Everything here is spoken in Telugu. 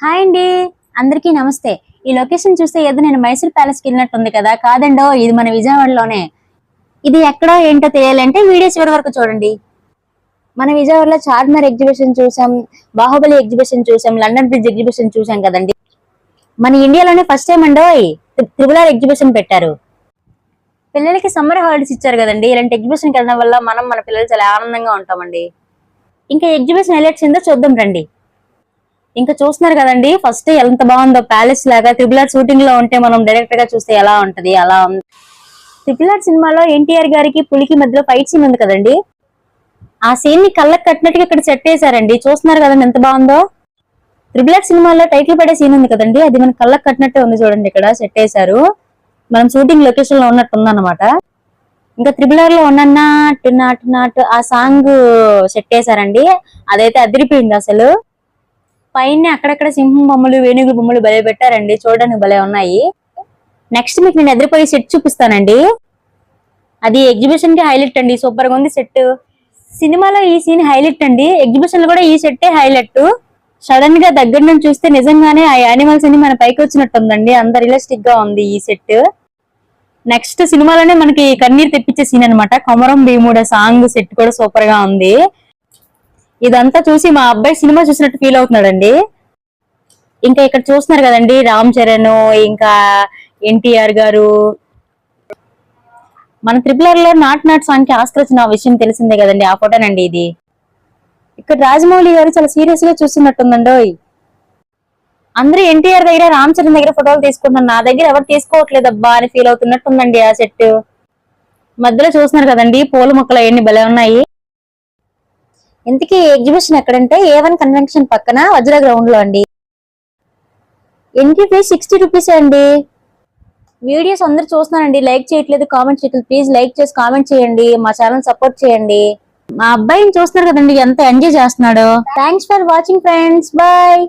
హాయ్ అండి, అందరికీ నమస్తే. ఈ లొకేషన్ చూస్తే ఏదో నేను మైసూర్ ప్యాలెస్ కి వెళ్ళినట్టుంది కదా. కాదండో, ఇది మన విజయవాడలోనే. ఇది ఎక్కడో ఏంటో తెలియాలంటే వీడియో చివరి వరకు చూడండి. మన విజయవాడలో చార్మినార్ ఎగ్జిబిషన్ చూసాం, బాహుబలి ఎగ్జిబిషన్ చూసాం, లండన్ బ్రిడ్జ్ ఎగ్జిబిషన్ చూసాం కదండి. మన ఇండియాలోనే ఫస్ట్ టైం అండో త్రిబుల్ ఆర్ ఎగ్జిబిషన్ పెట్టారు. పిల్లలకి సమ్మర్ హాలిడేస్ ఇచ్చారు కదండి. ఇలాంటి ఎగ్జిబిషన్కి వెళ్ళడం వల్ల మన పిల్లలు చాలా ఆనందంగా ఉంటామండి. ఇంకా ఎగ్జిబిషన్ హైలైట్స్ ఏందో చూద్దాం రండి. ఇంకా చూస్తున్నారు కదండి, ఫస్ట్ ఎంత బాగుందో ప్యాలెస్ లాగా. త్రిబుల్ ఆర్ షూటింగ్ లో ఉంటే మనం డైరెక్ట్ గా చూస్తే ఎలా ఉంటది అలా ఉంది. త్రిబుల్ ఆర్ సినిమాలో ఎన్టీఆర్ గారికి పులికి మధ్యలో ఫైట్ సీన్ ఉంది కదండి, ఆ సీన్ ని కళ్ళకి కట్టినట్టుగా ఇక్కడ సెట్ చేశారండి. చూస్తున్నారు కదండి ఎంత బాగుందో. త్రిబుల్ ఆర్ సినిమాలో టైటిల్ పడే సీన్ ఉంది కదండి, అది మన కళ్ళకి కట్టినట్టే ఉంది చూడండి. ఇక్కడ సెట్ చేశారు, మనం షూటింగ్ లొకేషన్ లో ఉన్నట్టు ఉందన్నమాట. ఇంకా త్రిబుల్ ఆర్ లో ఉన్న నాట్ ఆ సాంగ్ సెట్ చేశారండి. అదైతే అదిరిపోయింది అసలు. పైన అక్కడక్కడ సింహం బొమ్మలు, వేణుగుల బొమ్మలు భలే పెట్టారండి, చూడడానికి భలే ఉన్నాయి. నెక్స్ట్ మీకు నేను ఎదురుపోయి సెట్ చూపిస్తానండి. అది ఎగ్జిబిషన్ కి హైలైట్ అండి, సూపర్ గా ఉంది సెట్. సినిమాలో ఈ సీన్ హైలైట్ అండి, ఎగ్జిబిషన్ లో కూడా ఈ సెట్టే హైలైట్. సడన్ గా దగ్గర నుంచి చూస్తే నిజంగానే ఆ యానిమల్స్ అన్ని మన పైకి వచ్చినట్టు ఉందండి, అంత రియలిస్టిక్ గా ఉంది ఈ సెట్. నెక్స్ట్ సినిమాలోనే మనకి కన్నీరు తెప్పించే సీన్ అనమాట, కొమరం భీముడ సాంగ్ సెట్ కూడా సూపర్ గా ఉంది. ఇదంతా చూసి మా అబ్బాయి సినిమా చూసినట్టు ఫీల్ అవుతున్నాడండి. ఇంకా ఇక్కడ చూస్తున్నారు కదండి, రామ్ చరణ్ ఇంకా ఎన్టీఆర్ గారు. మన త్రిబుల్ ఆర్ లో నాట్ సాంగ్ కి ఆస్కర్ వచ్చిన విషయం తెలిసిందే కదండి, ఆ ఫోటోనండి ఇది. ఇక్కడ రాజమౌళి గారు చాలా సీరియస్ గా చూస్తున్నట్టుందండో. అందరూ ఎన్టీఆర్ దగ్గర, రామ్ చరణ్ దగ్గర ఫోటోలు తీసుకుంటున్నారు, నా దగ్గర ఎవరు తీసుకోవట్లేదు అబ్బా అని ఫీల్ అవుతున్నట్టుందండి ఆ సెట్. మధ్యలో చూస్తున్నారు కదండి, పూల మొక్కలు అవన్నీ భలే ఉన్నాయి. ఇంతకీ ఎగ్జిబిషన్ ఎక్కడంటే A1 కన్వెన్షన్ పక్కన వజ్ర గ్రౌండ్ లో అండి. ఎంట్రీ ఫీజ్ 60 రూపీస్ అండి. వీడియోస్ అందరు చూస్తున్నారండి, లైక్ చేయట్లేదు, కామెంట్ చేయట్లేదు. ప్లీజ్ లైక్ చేసి కామెంట్ చేయండి, మా ఛానల్ సపోర్ట్ చేయండి. మా అబ్బాయిని చూస్తున్నారు కదండి, ఎంత ఎంజాయ్ చేస్తున్నాడు. Thanks for watching friends, bye.